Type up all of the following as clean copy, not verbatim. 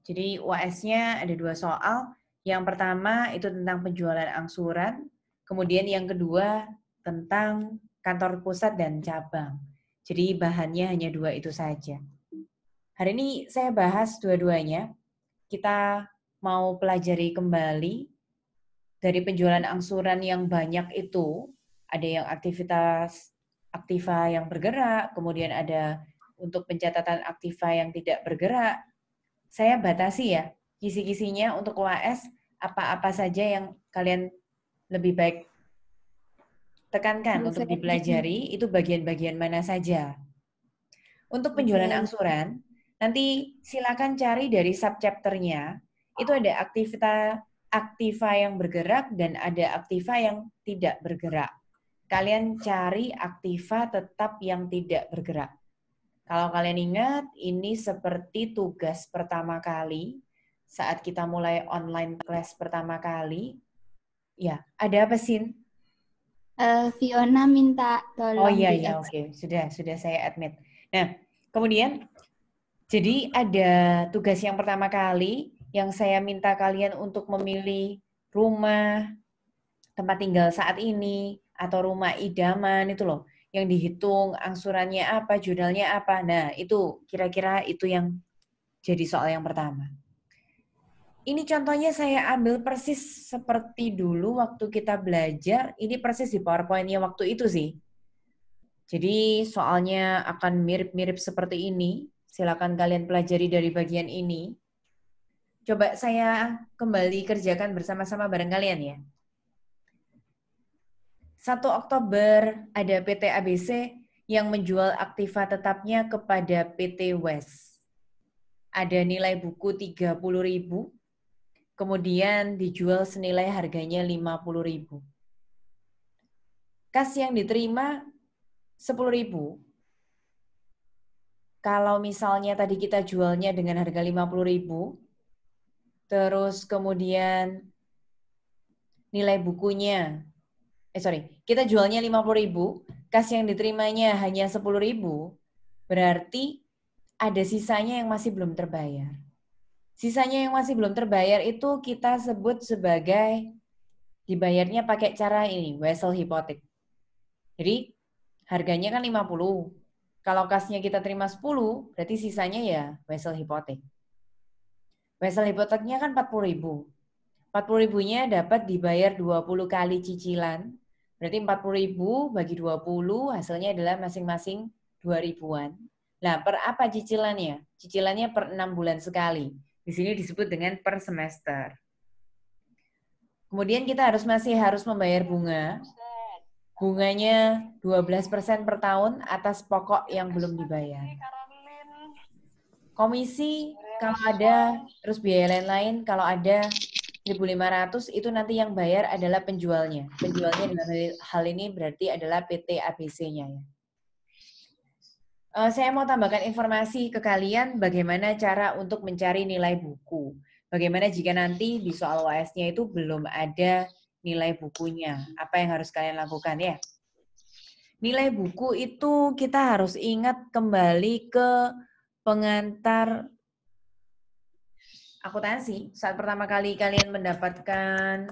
Jadi UAS-nya ada 2 soal. Yang pertama itu tentang penjualan angsuran, kemudian yang kedua tentang kantor pusat dan cabang. Jadi bahannya hanya 2 itu saja. Hari ini saya bahas dua-duanya. Kita mau pelajari kembali dari penjualan angsuran yang banyak itu, ada yang aktiva yang bergerak, kemudian ada untuk pencatatan aktiva yang tidak bergerak. Saya batasi ya, kisi-kisinya untuk UAS, apa-apa saja yang kalian lebih baik tekankan Bu untuk Febri. dipelajari, itu bagian-bagian mana saja. Untuk penjualan Oke. angsuran, nanti silakan cari dari subchapternya, itu ada aktiva yang bergerak dan ada aktiva yang tidak bergerak. Kalian cari aktiva tetap yang tidak bergerak. Kalau kalian ingat, ini seperti tugas pertama kali saat kita mulai online class pertama kali. Ya, ada apa, Sin? Fiona minta Oh tolong iya, di iya, absen. oke. Sudah saya admit. Nah, kemudian jadi ada tugas yang pertama kali yang saya minta kalian untuk memilih rumah, tempat tinggal saat ini, atau rumah idaman itu loh. Yang dihitung angsurannya apa, jurnalnya apa. Nah, itu kira-kira itu yang jadi soal yang pertama. Ini contohnya saya ambil persis seperti dulu waktu kita belajar. Ini persis di PowerPoint-nya waktu itu sih. Jadi soalnya akan mirip-mirip seperti ini. Silakan kalian pelajari dari bagian ini. Coba saya kembali kerjakan bersama-sama bareng kalian ya. 1 Oktober ada PT ABC yang menjual aktiva tetapnya kepada PT West. Ada nilai buku 30.000, kemudian dijual senilai harganya 50.000. Kas yang diterima 10.000. Kalau misalnya tadi kita jualnya dengan harga 50.000, terus kemudian nilai bukunya, kita jualnya 50.000, kas yang diterimanya hanya 10.000, berarti ada sisanya yang masih belum terbayar. Sisanya yang masih belum terbayar itu kita sebut sebagai dibayarnya pakai cara ini, wesel hipotek. Jadi harganya kan 50. Kalau kasnya kita terima 10, berarti sisanya ya wesel hipotek. Wesel hipoteknya kan 40.000. 40.000-nya dapat dibayar 20 kali cicilan. Berarti 40.000 bagi 20 hasilnya adalah masing-masing 2.000-an. Nah, per apa cicilannya? Cicilannya per 6 bulan sekali. Di sini disebut dengan per semester. Kemudian kita masih harus membayar bunga. Bunganya 12% per tahun atas pokok yang belum dibayar. Komisi kalau ada, terus biaya lain-lain kalau ada 1.500 itu nanti yang bayar adalah penjualnya. Penjualnya dalam hal ini berarti adalah PT ABC-nya ya. Saya mau tambahkan informasi ke kalian bagaimana cara untuk mencari nilai buku. Bagaimana jika nanti di soal UAS-nya itu belum ada nilai bukunya. Apa yang harus kalian lakukan ya? Nilai buku itu kita harus ingat kembali ke pengantar akuntansi. Saat pertama kali kalian mendapatkan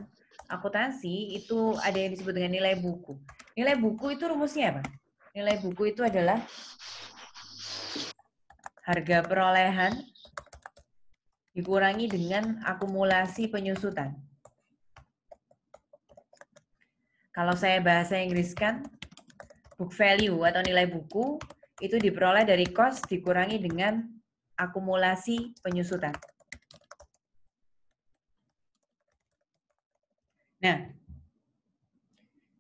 akuntansi, itu ada yang disebut dengan nilai buku. Nilai buku itu rumusnya apa? Nilai buku itu adalah harga perolehan dikurangi dengan akumulasi penyusutan. Kalau saya bahasa Inggriskan, book value atau nilai buku itu diperoleh dari cost dikurangi dengan akumulasi penyusutan. Nah,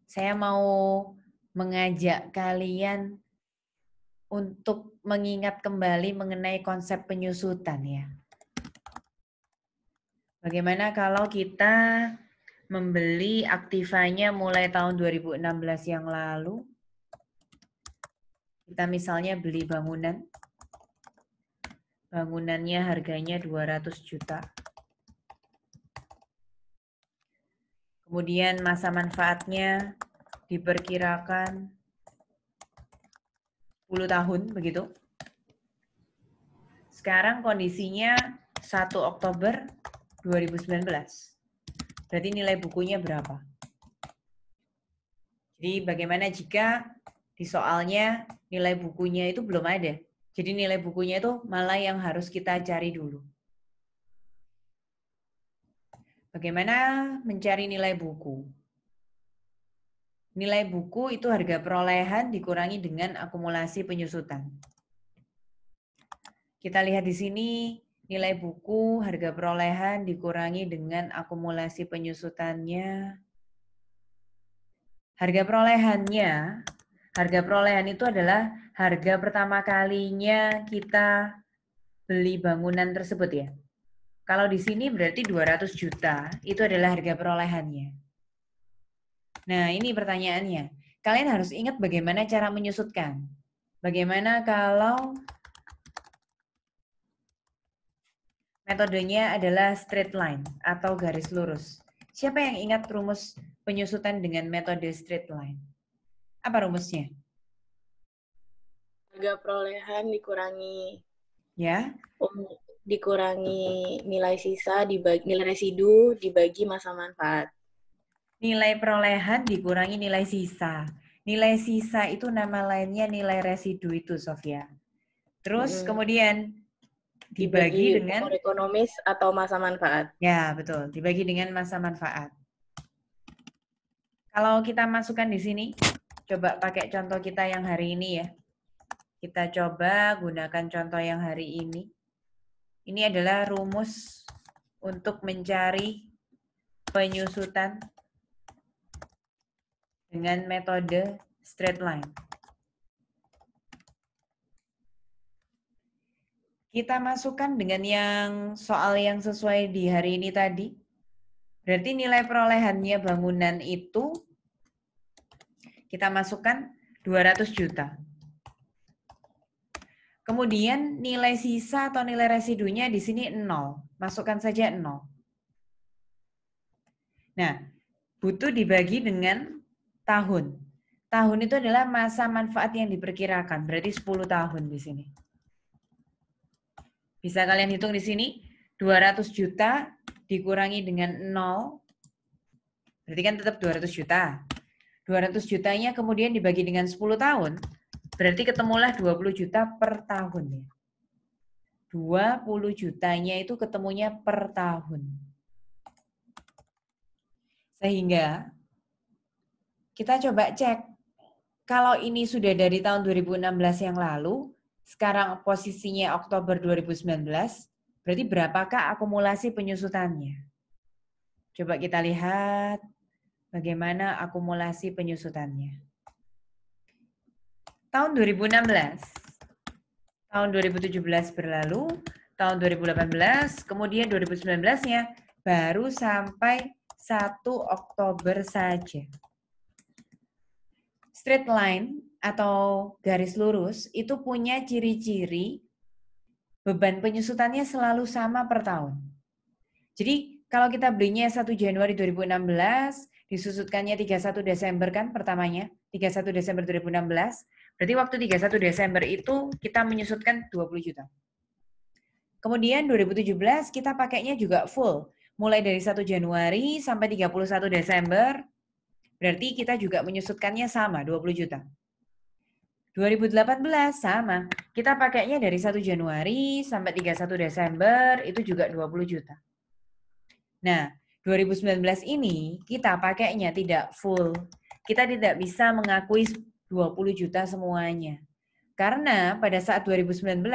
saya mau mengajak kalian untuk mengingat kembali mengenai konsep penyusutan ya. Bagaimana kalau kita membeli aktivanya mulai tahun 2016 yang lalu? Kita misalnya beli bangunan. Bangunannya harganya 200 juta. Kemudian masa manfaatnya diperkirakan 10 tahun begitu. Sekarang kondisinya 1 Oktober 2019. Berarti nilai bukunya berapa? Jadi bagaimana jika di soalnya nilai bukunya itu belum ada? Jadi nilai bukunya itu malah yang harus kita cari dulu. Bagaimana mencari nilai buku? Nilai buku itu harga perolehan dikurangi dengan akumulasi penyusutan. Kita lihat di sini nilai buku harga perolehan dikurangi dengan akumulasi penyusutannya. Harga perolehan itu adalah harga pertama kalinya kita beli bangunan tersebut ya. Kalau di sini berarti 200 juta, itu adalah harga perolehannya. Nah, ini pertanyaannya. Kalian harus ingat bagaimana cara menyusutkan. Bagaimana kalau metodenya adalah straight line atau garis lurus? Siapa yang ingat rumus penyusutan dengan metode straight line? Apa rumusnya? Harga perolehan dikurangi nilai sisa dibagi nilai residu dibagi masa manfaat. Nilai perolehan dikurangi nilai sisa. Nilai sisa itu nama lainnya nilai residu itu, Sofia. Terus kemudian dibagi dengan ekonomis atau masa manfaat. Ya, betul. Dibagi dengan masa manfaat. Kalau kita masukkan di sini, coba pakai contoh kita yang hari ini ya. Kita coba gunakan contoh yang hari ini. Ini adalah rumus untuk mencari penyusutan dengan metode straight line. Kita masukkan dengan yang soal yang sesuai di hari ini tadi. Berarti nilai perolehannya bangunan itu kita masukkan 200 juta. Kemudian nilai sisa atau nilai residunya di sini 0. Masukkan saja 0. Nah, butuh dibagi dengan tahun. Tahun itu adalah masa manfaat yang diperkirakan. Berarti 10 tahun di sini. Bisa kalian hitung di sini. 200 juta dikurangi dengan 0. Berarti kan tetap 200 juta. 200 jutanya kemudian dibagi dengan 10 tahun. Berarti ketemulah 20 juta per tahun ya. 20 jutanya itu ketemunya per tahun. Sehingga kita coba cek. Kalau ini sudah dari tahun 2016 yang lalu, sekarang posisinya Oktober 2019, berarti berapakah akumulasi penyusutannya? Coba kita lihat bagaimana akumulasi penyusutannya. Tahun 2016, tahun 2017 berlalu, tahun 2018, kemudian 2019-nya baru sampai 1 Oktober saja. Straight line atau garis lurus itu punya ciri-ciri beban penyusutannya selalu sama per tahun. Jadi kalau kita belinya 1 Januari 2016, disusutkannya 31 Desember kan pertamanya, 31 Desember 2016, berarti waktu 31 Desember itu kita menyusutkan 20 juta. Kemudian 2017 kita pakainya juga full. Mulai dari 1 Januari sampai 31 Desember, berarti kita juga menyusutkannya sama, 20 juta. 2018 sama, kita pakainya dari 1 Januari sampai 31 Desember, itu juga 20 juta. Nah, 2019 ini kita pakainya tidak full. Kita tidak bisa mengakui 20 juta semuanya. Karena pada saat 2019,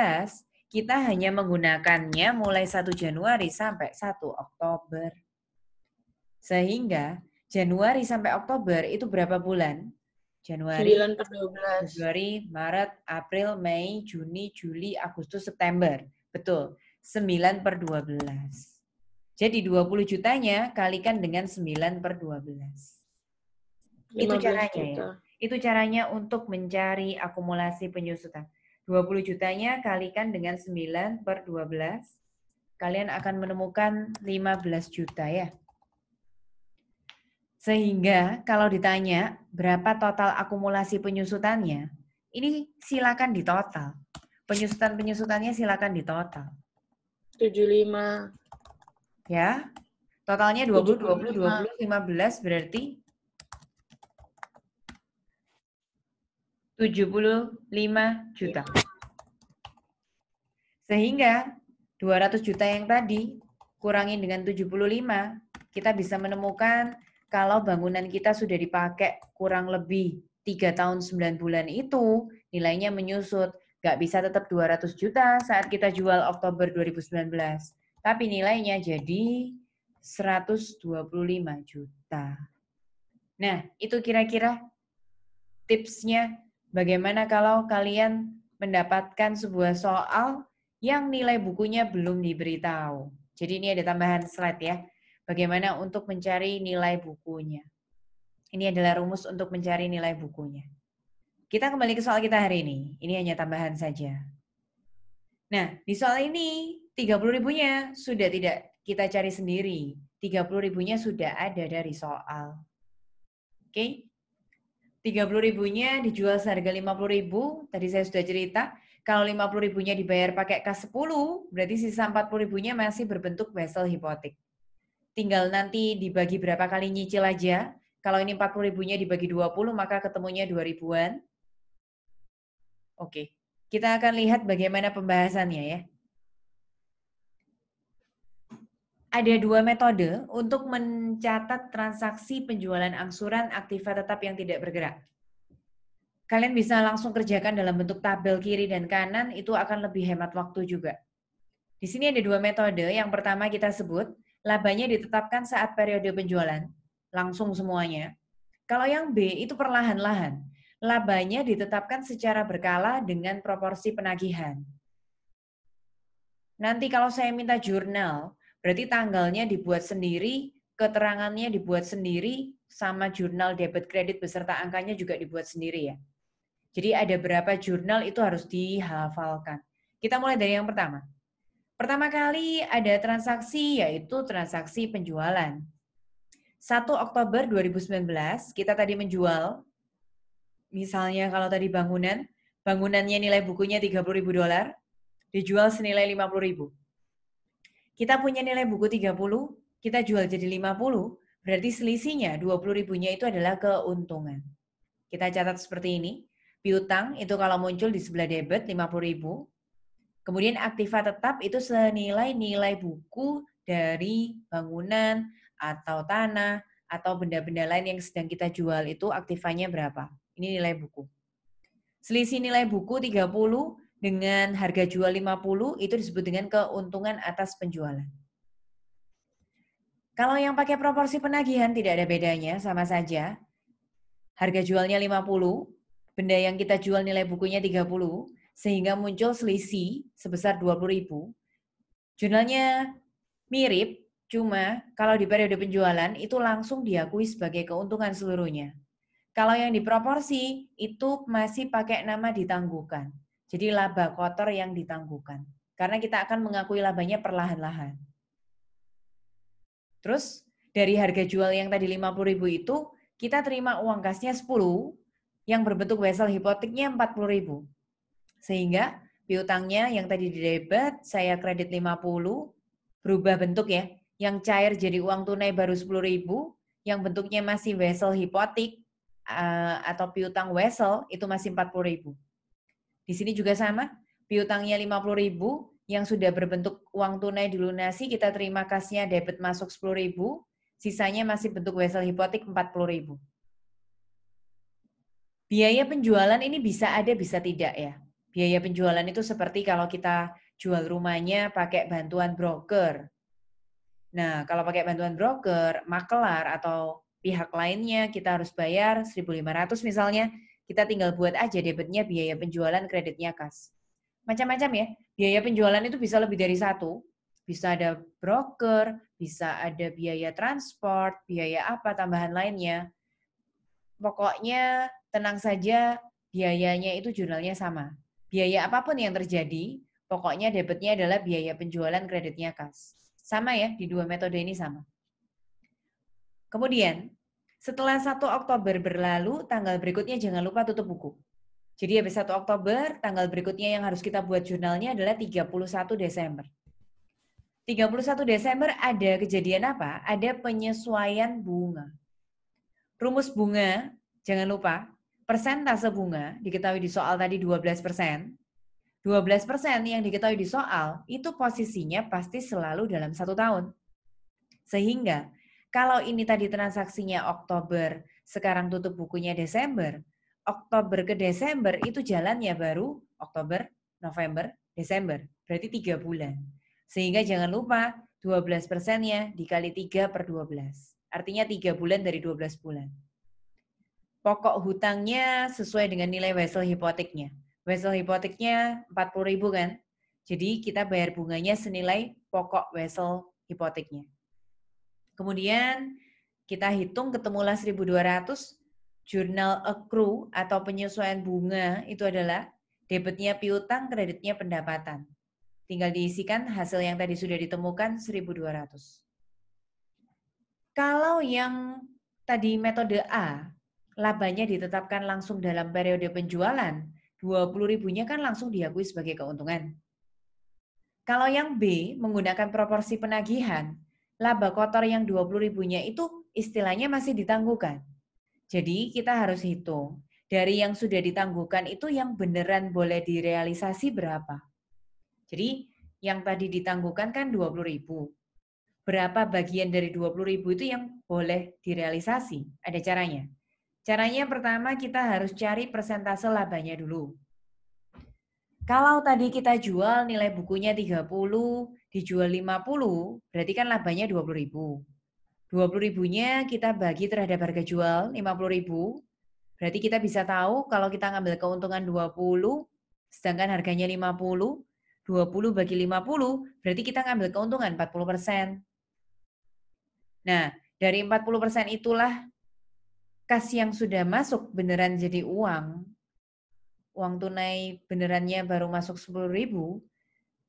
kita hanya menggunakannya mulai 1 Januari sampai 1 Oktober. Sehingga Januari sampai Oktober itu berapa bulan? Januari, 9/12. Februari, Maret, April, Mei, Juni, Juli, Agustus, September. Betul, 9/12. Jadi 20 jutanya kalikan dengan 9/12. Itu caranya ya. Itu caranya untuk mencari akumulasi penyusutan. 20 jutanya kalikan dengan 9/12. Kalian akan menemukan 15 juta ya. Sehingga kalau ditanya berapa total akumulasi penyusutannya, ini silakan ditotal. Penyusutannya silakan ditotal. 75. Ya. Totalnya 20, 20, 75. 20, 15 berarti 75 juta. Sehingga 200 juta yang tadi kurangin dengan 75, kita bisa menemukan kalau bangunan kita sudah dipakai kurang lebih 3 tahun 9 bulan itu, nilainya menyusut. Nggak bisa tetap 200 juta saat kita jual Oktober 2019. Tapi nilainya jadi 125 juta. Nah, itu kira-kira tipsnya bagaimana kalau kalian mendapatkan sebuah soal yang nilai bukunya belum diberitahu. Jadi ini ada tambahan slide ya. Bagaimana untuk mencari nilai bukunya. Ini adalah rumus untuk mencari nilai bukunya. Kita kembali ke soal kita hari ini. Ini hanya tambahan saja. Nah, di soal ini 30.000-nya sudah tidak kita cari sendiri. 30.000-nya sudah ada dari soal. Oke? 30.000-nya dijual seharga 50.000. Tadi saya sudah cerita. Kalau 50.000-nya dibayar pakai kas 10, berarti sisa 40.000-nya masih berbentuk wesel hipotek. Tinggal nanti dibagi berapa kali nyicil aja. Kalau ini 40.000-nya dibagi 20, maka ketemunya 2.000-an. Oke. Kita akan lihat bagaimana pembahasannya ya. Ada dua metode untuk mencatat transaksi penjualan angsuran aktiva tetap yang tidak bergerak. Kalian bisa langsung kerjakan dalam bentuk tabel kiri dan kanan, itu akan lebih hemat waktu juga. Di sini ada dua metode. Yang pertama kita sebut, labanya ditetapkan saat periode penjualan, langsung semuanya. Kalau yang B itu perlahan-lahan. Labanya ditetapkan secara berkala dengan proporsi penagihan. Nanti kalau saya minta jurnal, berarti tanggalnya dibuat sendiri, keterangannya dibuat sendiri, sama jurnal debit kredit beserta angkanya juga dibuat sendiri ya. Jadi ada berapa jurnal itu harus dihafalkan. Kita mulai dari yang pertama. Pertama kali ada transaksi yaitu transaksi penjualan. 1 Oktober 2019 kita tadi menjual, misalnya kalau tadi bangunannya nilai bukunya $30.000, dijual senilai 50.000. Kita punya nilai buku 30, kita jual jadi 50, berarti selisihnya 20.000-nya itu adalah keuntungan. Kita catat seperti ini. Piutang itu kalau muncul di sebelah debit 50.000. Kemudian aktiva tetap itu senilai nilai buku dari bangunan atau tanah atau benda-benda lain yang sedang kita jual itu aktivanya berapa. Ini nilai buku. Selisih nilai buku 30 dengan harga jual 50 itu disebut dengan keuntungan atas penjualan. Kalau yang pakai proporsi penagihan tidak ada bedanya, sama saja. Harga jualnya 50, benda yang kita jual nilai bukunya 30, sehingga muncul selisih sebesar 20.000. Jurnalnya mirip, cuma kalau di periode penjualan itu langsung diakui sebagai keuntungan seluruhnya. Kalau yang diproporsi itu masih pakai nama ditangguhkan. Jadi laba kotor yang ditangguhkan. Karena kita akan mengakui labanya perlahan-lahan. Terus dari harga jual yang tadi 50.000 itu, kita terima uang kasnya 10, yang berbentuk wesel hipoteknya 40.000. Sehingga piutangnya yang tadi di debit, saya kredit 50, berubah bentuk ya. Yang cair jadi uang tunai baru 10.000, yang bentuknya masih wesel hipotek atau piutang wesel itu masih 40.000. Di sini juga sama, piutangnya 50.000, yang sudah berbentuk uang tunai dilunasi, kita terima kasnya debit masuk 10.000, sisanya masih bentuk wesel hipotek 40.000. Biaya penjualan ini bisa ada, bisa tidak ya. Biaya penjualan itu seperti kalau kita jual rumahnya pakai bantuan broker. Nah, kalau pakai bantuan broker, makelar atau pihak lainnya kita harus bayar 1.500 misalnya, kita tinggal buat aja debitnya biaya penjualan, kreditnya kas. Macam-macam ya, biaya penjualan itu bisa lebih dari satu. Bisa ada broker, bisa ada biaya transport, biaya apa, tambahan lainnya. Pokoknya tenang saja, biayanya itu jurnalnya sama. Biaya apapun yang terjadi, pokoknya debitnya adalah biaya penjualan, kreditnya kas. Sama ya, di dua metode ini sama. Kemudian, setelah 1 Oktober berlalu, tanggal berikutnya jangan lupa tutup buku. Jadi habis 1 Oktober, tanggal berikutnya yang harus kita buat jurnalnya adalah 31 Desember. 31 Desember ada kejadian apa? Ada penyesuaian bunga. Rumus bunga, jangan lupa, persentase bunga diketahui di soal tadi 12%. 12% yang diketahui di soal itu posisinya pasti selalu dalam 1 tahun. Sehingga kalau ini tadi transaksinya Oktober, sekarang tutup bukunya Desember, Oktober ke Desember itu jalannya baru Oktober, November, Desember. Berarti 3 bulan. Sehingga jangan lupa 12%-nya dikali 3 per 12. Artinya 3 bulan dari 12 bulan. Pokok hutangnya sesuai dengan nilai wesel hipoteknya. Wesel hipoteknya 40.000 kan? Jadi kita bayar bunganya senilai pokok wesel hipoteknya. Kemudian kita hitung ketemulah 1.200, jurnal accrue atau penyesuaian bunga itu adalah debitnya piutang, kreditnya pendapatan. Tinggal diisikan hasil yang tadi sudah ditemukan 1.200. Kalau yang tadi metode A, labanya ditetapkan langsung dalam periode penjualan, 20.000-nya kan langsung diakui sebagai keuntungan. Kalau yang B menggunakan proporsi penagihan, laba kotor yang 20.000-nya itu istilahnya masih ditangguhkan. Jadi kita harus hitung, dari yang sudah ditangguhkan itu yang beneran boleh direalisasi berapa. Jadi yang tadi ditangguhkan kan 20.000. Berapa bagian dari 20.000 itu yang boleh direalisasi? Ada caranya. Caranya pertama kita harus cari persentase labanya dulu. Kalau tadi kita jual nilai bukunya 30, dijual 50, berarti kan labanya 20.000. 20.000-nya kita bagi terhadap harga jual 50.000. Berarti kita bisa tahu kalau kita ngambil keuntungan 20, sedangkan harganya 50, 20 bagi 50, berarti kita ngambil keuntungan 40%. Nah, dari 40% itulah kas yang sudah masuk beneran jadi uang. Uang tunai benerannya baru masuk 10.000,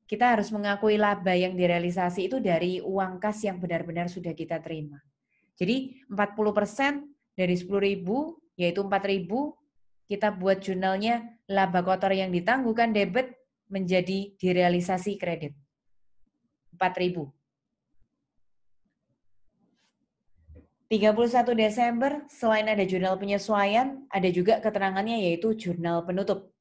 kita harus mengakui laba yang direalisasi itu dari uang kas yang benar-benar sudah kita terima. Jadi 40% dari 10.000, yaitu 4.000, kita buat jurnalnya laba kotor yang ditangguhkan debit menjadi direalisasi kredit. 4.000. 31 Desember, selain ada jurnal penyesuaian, ada juga keterangannya yaitu jurnal penutup.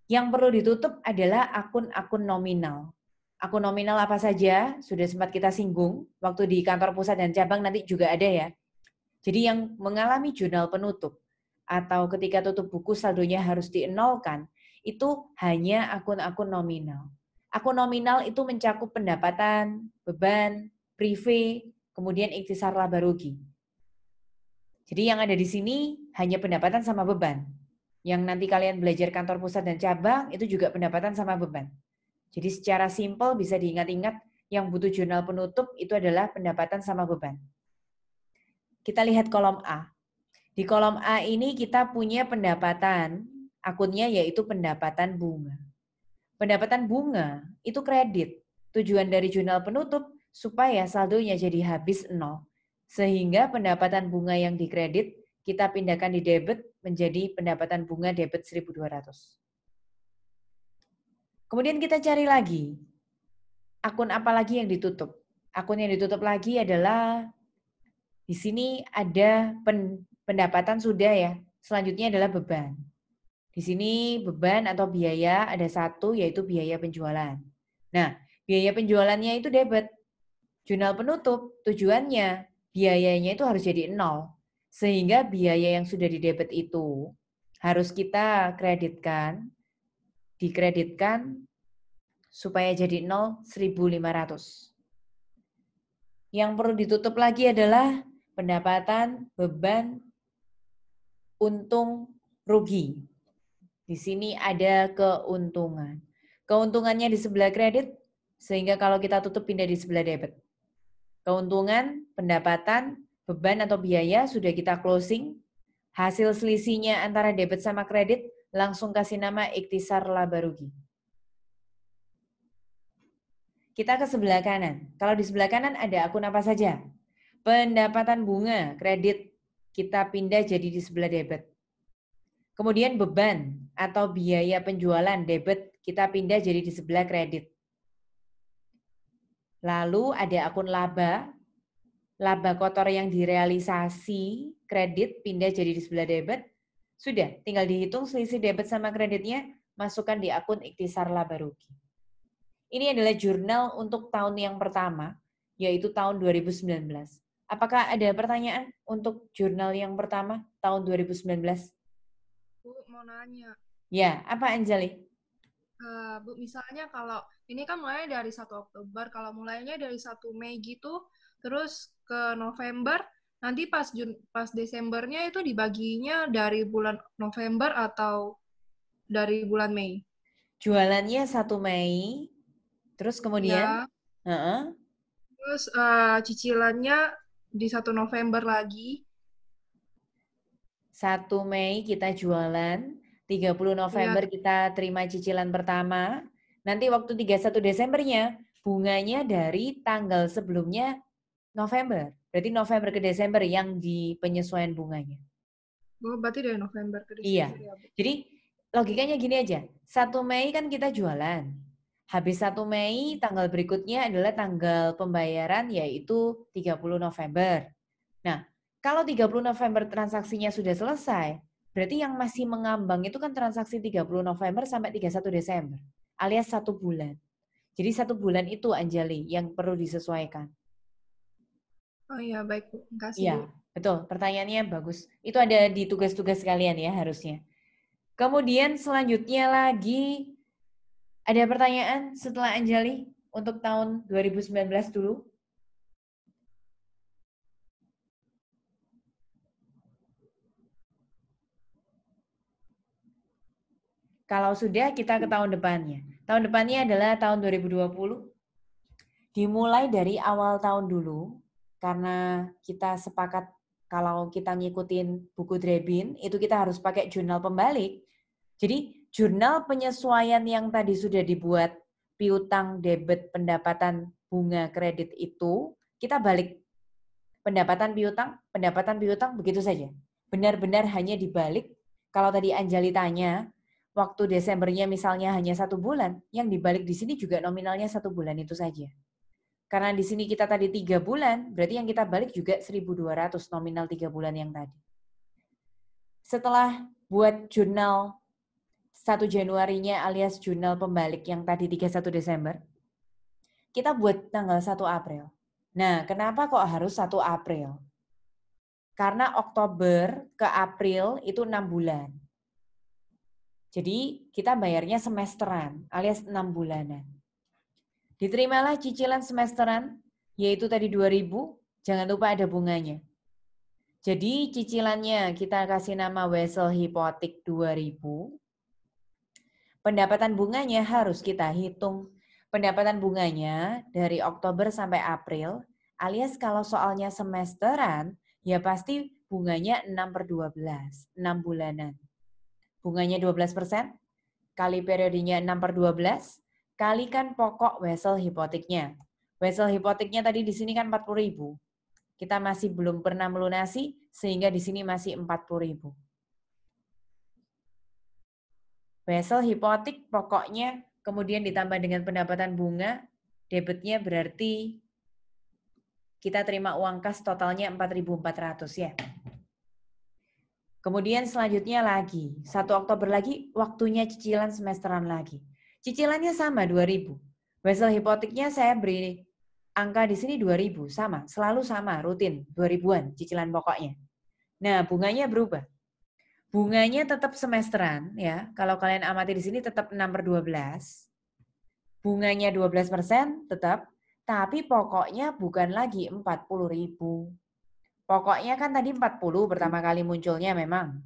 Yang perlu ditutup adalah akun-akun nominal. Akun nominal apa saja, sudah sempat kita singgung, waktu di kantor pusat dan cabang nanti juga ada ya. Jadi yang mengalami jurnal penutup, atau ketika tutup buku saldonya harus dienolkan, itu hanya akun-akun nominal. Akun nominal itu mencakup pendapatan, beban, prive, kemudian ikhtisar laba rugi. Jadi yang ada di sini hanya pendapatan sama beban. Yang nanti kalian belajar kantor pusat dan cabang itu juga pendapatan sama beban. Jadi secara simpel bisa diingat-ingat yang butuh jurnal penutup itu adalah pendapatan sama beban. Kita lihat kolom A. Di kolom A ini kita punya pendapatan, akunnya yaitu pendapatan bunga. Pendapatan bunga itu kredit. Tujuan dari jurnal penutup supaya saldonya jadi habis 0. Sehingga pendapatan bunga yang dikredit kita pindahkan di debit menjadi pendapatan bunga debit 1.200. Kemudian kita cari lagi. Akun apa lagi yang ditutup? Akun yang ditutup lagi adalah di sini ada pendapatan sudah ya. Selanjutnya adalah beban. Di sini beban atau biaya ada satu yaitu biaya penjualan. Nah, biaya penjualannya itu debit. Jurnal penutup tujuannya biayanya itu harus jadi 0. Sehingga biaya yang sudah didebit itu harus kita kreditkan, dikreditkan supaya jadi 0, 1.500. Yang perlu ditutup lagi adalah pendapatan, beban, untung, rugi. Di sini ada keuntungan. Keuntungannya di sebelah kredit, sehingga kalau kita tutup pindah di sebelah debit. Keuntungan, pendapatan, beban atau biaya sudah kita closing. Hasil selisihnya antara debit sama kredit langsung kasih nama ikhtisar laba rugi. Kita ke sebelah kanan. Kalau di sebelah kanan ada akun apa saja? Pendapatan bunga, kredit, kita pindah jadi di sebelah debit. Kemudian beban atau biaya penjualan debit kita pindah jadi di sebelah kredit. Lalu ada akun laba kotor yang direalisasi, kredit pindah jadi di sebelah debit. Sudah, tinggal dihitung selisih debit sama kreditnya, masukkan di akun ikhtisar laba rugi. Ini adalah jurnal untuk tahun yang pertama, yaitu tahun 2019. Apakah ada pertanyaan untuk jurnal yang pertama tahun 2019? Bu, mau nanya. Ya, apa Anjali? Bu, misalnya kalau ini kan mulainya dari 1 Oktober, kalau mulainya dari 1 Mei gitu, terus ke November, nanti pas Desembernya itu dibaginya dari bulan November atau dari bulan Mei? Jualannya 1 Mei, terus kemudian? Ya. Terus cicilannya di 1 November lagi. 1 Mei kita jualan, 30 November kita terima cicilan pertama, nanti waktu 31 Desembernya, bunganya dari tanggal sebelumnya November. Berarti November ke Desember yang di penyesuaian bunganya. Oh, berarti dari November ke Desember. Iya. Ya, jadi logikanya gini aja. 1 Mei kan kita jualan. Habis 1 Mei, tanggal berikutnya adalah tanggal pembayaran yaitu 30 November. Nah, kalau 30 November transaksinya sudah selesai, berarti yang masih mengambang itu kan transaksi 30 November sampai 31 Desember, alias 1 bulan. Jadi 1 bulan itu Anjali yang perlu disesuaikan. Oh iya, baik Bu. Makasih Iya, Bu. betul. Pertanyaannya bagus. Itu ada di tugas-tugas kalian ya harusnya. Kemudian selanjutnya lagi, ada pertanyaan setelah Anjali untuk tahun 2019 dulu? Kalau sudah, kita ke tahun depannya. Tahun depannya adalah tahun 2020. Dimulai dari awal tahun dulu, karena kita sepakat kalau kita ngikutin buku Drebin, itu kita harus pakai jurnal pembalik. Jadi jurnal penyesuaian yang tadi sudah dibuat, piutang, debit, pendapatan, bunga, kredit itu, kita balik pendapatan piutang, begitu saja. Benar-benar hanya dibalik. Kalau tadi Anjali tanya, waktu Desembernya misalnya hanya 1 bulan, yang dibalik di sini juga nominalnya 1 bulan itu saja. Karena di sini kita tadi 3 bulan, berarti yang kita balik juga 1.200 nominal 3 bulan yang tadi. Setelah buat jurnal 1 Januarinya alias jurnal pembalik yang tadi 31 Desember, kita buat tanggal 1 April. Nah, kenapa kok harus 1 April? Karena Oktober ke April itu 6 bulan. Jadi kita bayarnya semesteran alias 6 bulanan. Diterimalah cicilan semesteran, yaitu tadi 2.000, jangan lupa ada bunganya. Jadi cicilannya kita kasih nama Wesel Hipotik 2.000. Pendapatan bunganya harus kita hitung. Pendapatan bunganya dari Oktober sampai April, alias kalau soalnya semesteran, ya pasti bunganya 6/12, 6 bulanan. Bunganya 12%, kali periodenya 6/12, kalikan pokok Wesel Hipotiknya. Wesel Hipotiknya tadi di sini kan 40.000. Kita masih belum pernah melunasi, sehingga di sini masih 40.000. Wesel hipotik pokoknya, kemudian ditambah dengan pendapatan bunga, debitnya berarti kita terima uang kas totalnya 4.400 ya. Kemudian selanjutnya lagi, 1 Oktober lagi, waktunya cicilan semesteran lagi. Cicilannya sama 2.000. Wesel hipotiknya saya beri angka di sini 2.000, sama, selalu sama, rutin, 2.000-an cicilan pokoknya. Nah, bunganya berubah. Bunganya tetap semesteran ya. Kalau kalian amati di sini tetap 6/12. Bunganya 12% tetap, tapi pokoknya bukan lagi 40.000. Pokoknya kan tadi 40 pertama kali munculnya memang.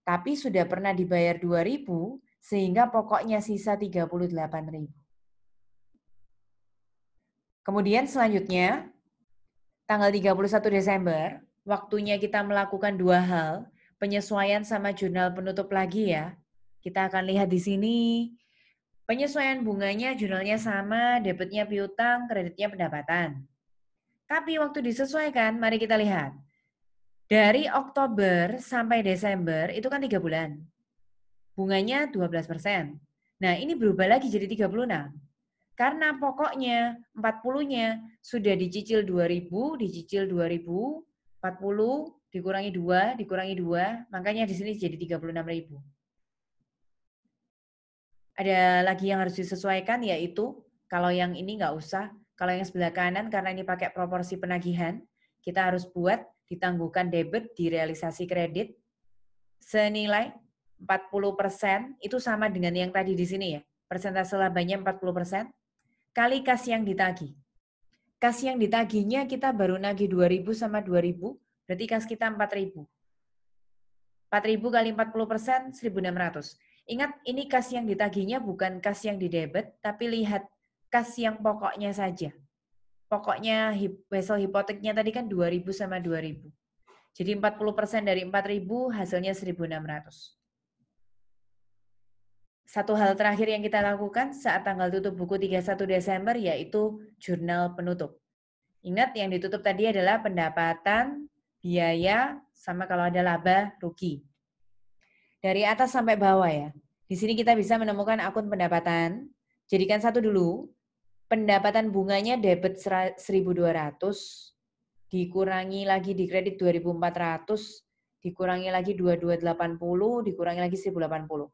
Tapi sudah pernah dibayar 2.000 sehingga pokoknya sisa 38.000. Kemudian selanjutnya tanggal 31 Desember, waktunya kita melakukan 2 hal. Penyesuaian sama jurnal penutup lagi ya. Kita akan lihat di sini. Penyesuaian bunganya jurnalnya sama, debitnya piutang, kreditnya pendapatan. Tapi waktu disesuaikan, mari kita lihat. Dari Oktober sampai Desember itu kan 3 bulan. Bunganya 12%. Nah ini berubah lagi jadi 36. Karena pokoknya 40-nya sudah dicicil 2.000, dicicil 2.000, 40 dikurangi 2, dikurangi 2, makanya di sini jadi 36.000. Ada lagi yang harus disesuaikan, yaitu kalau yang ini nggak usah, kalau yang sebelah kanan karena ini pakai proporsi penagihan, kita harus buat ditangguhkan debit di realisasi kredit senilai 40%, itu sama dengan yang tadi di sini ya, persentase labanya 40%, kali kas yang ditagih. Kas yang ditagihnya kita baru nagih 2.000 sama 2.000, berarti kas kita 4.000. 4.000 kali 40%, 1.600. Ingat, ini kas yang ditagihnya bukan kas yang didebet, tapi lihat kas yang pokoknya saja. Pokoknya hasil hipoteknya tadi kan 2.000 sama 2.000. Jadi 40% dari 4.000 hasilnya 1.600. Satu hal terakhir yang kita lakukan saat tanggal tutup buku 31 Desember yaitu jurnal penutup. Ingat yang ditutup tadi adalah pendapatan, biaya, sama kalau ada laba, rugi. Dari atas sampai bawah ya. Di sini kita bisa menemukan akun pendapatan. Jadikan satu dulu. Pendapatan bunganya debit 1.200, dikurangi lagi di kredit 2.400, dikurangi lagi 2.280, dikurangi lagi 1.080.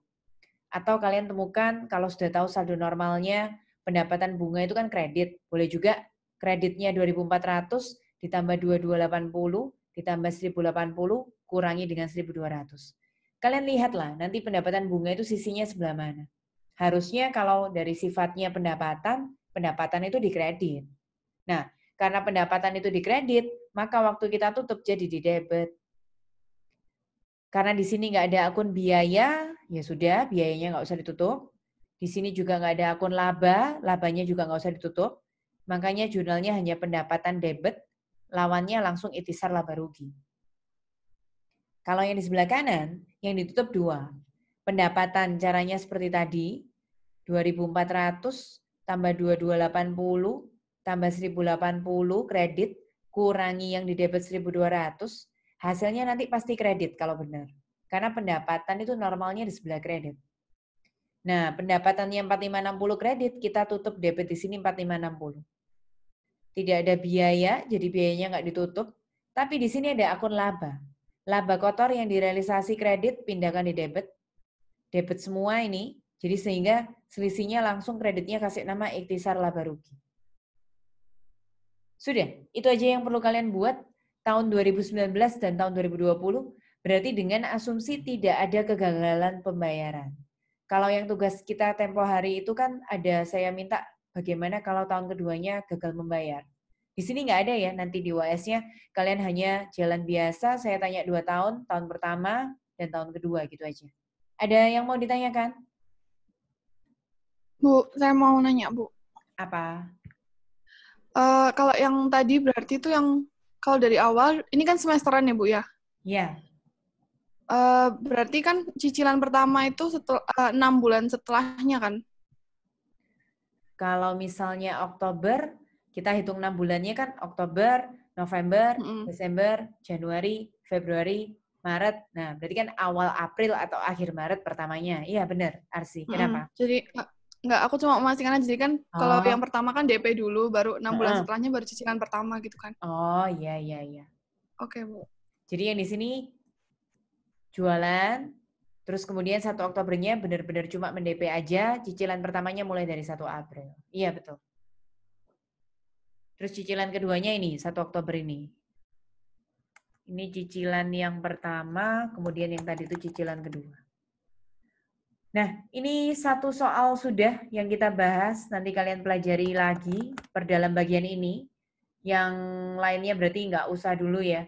Atau kalian temukan kalau sudah tahu saldo normalnya, pendapatan bunga itu kan kredit. Boleh juga kreditnya 2.400 ditambah 2.280 ditambah 1.080 kurangi dengan 1.200. Kalian lihatlah nanti pendapatan bunga itu sisinya sebelah mana. Harusnya kalau dari sifatnya pendapatan itu dikredit. Nah, karena pendapatan itu dikredit, maka waktu kita tutup jadi di debit. Karena di sini nggak ada akun biaya, ya sudah, biayanya nggak usah ditutup. Di sini juga nggak ada akun laba, labanya juga nggak usah ditutup. Makanya jurnalnya hanya pendapatan debit, lawannya langsung ikhtisar laba rugi. Kalau yang di sebelah kanan, yang ditutup 2. Pendapatan caranya seperti tadi, 2.400 tambah 2.280 tambah 1.080 kredit, kurangi yang di debit 1.200, hasilnya nanti pasti kredit kalau benar. Karena pendapatan itu normalnya di sebelah kredit. Nah, pendapatannya 4.560 kredit, kita tutup debit di sini 4.560. Tidak ada biaya, jadi biayanya nggak ditutup. Tapi di sini ada akun laba. Laba kotor yang direalisasi kredit, pindahkan di debit. Debit semua ini, jadi sehingga selisihnya langsung kreditnya kasih nama ikhtisar laba rugi. Sudah, itu aja yang perlu kalian buat tahun 2019 dan tahun 2020, berarti dengan asumsi tidak ada kegagalan pembayaran. Kalau yang tugas kita tempo hari itu kan ada saya minta bagaimana kalau tahun keduanya gagal membayar. Di sini nggak ada ya, nanti di UAS-nya kalian hanya jalan biasa, saya tanya 2 tahun, tahun pertama dan tahun kedua gitu aja. Ada yang mau ditanyakan? Bu, saya mau nanya, Bu. Apa? Kalau yang tadi berarti itu yang kalau dari awal, ini kan semesteran ya, Bu ya? Ya. Berarti kan cicilan pertama itu setelah 6 bulan setelahnya kan? Kalau misalnya Oktober, kita hitung 6 bulannya kan Oktober, November, Desember, Januari, Februari, Maret. Nah, berarti kan awal April atau akhir Maret pertamanya. Iya, benar, Arsi. Kenapa? Jadi, enggak, aku cuma memastikan aja. Jadi kan kalau yang pertama kan DP dulu, baru 6 bulan setelahnya baru cicilan pertama gitu kan? Oh, iya. Oke, Bu. Jadi yang di sini jualan, terus kemudian 1 Oktobernya benar-benar cuma mendp aja, cicilan pertamanya mulai dari 1 April. Iya, betul. Terus cicilan keduanya ini, 1 Oktober ini. Ini cicilan yang pertama, kemudian yang tadi itu cicilan kedua. Nah, ini satu soal sudah yang kita bahas, nanti kalian pelajari lagi perdalam bagian ini. Yang lainnya berarti nggak usah dulu ya.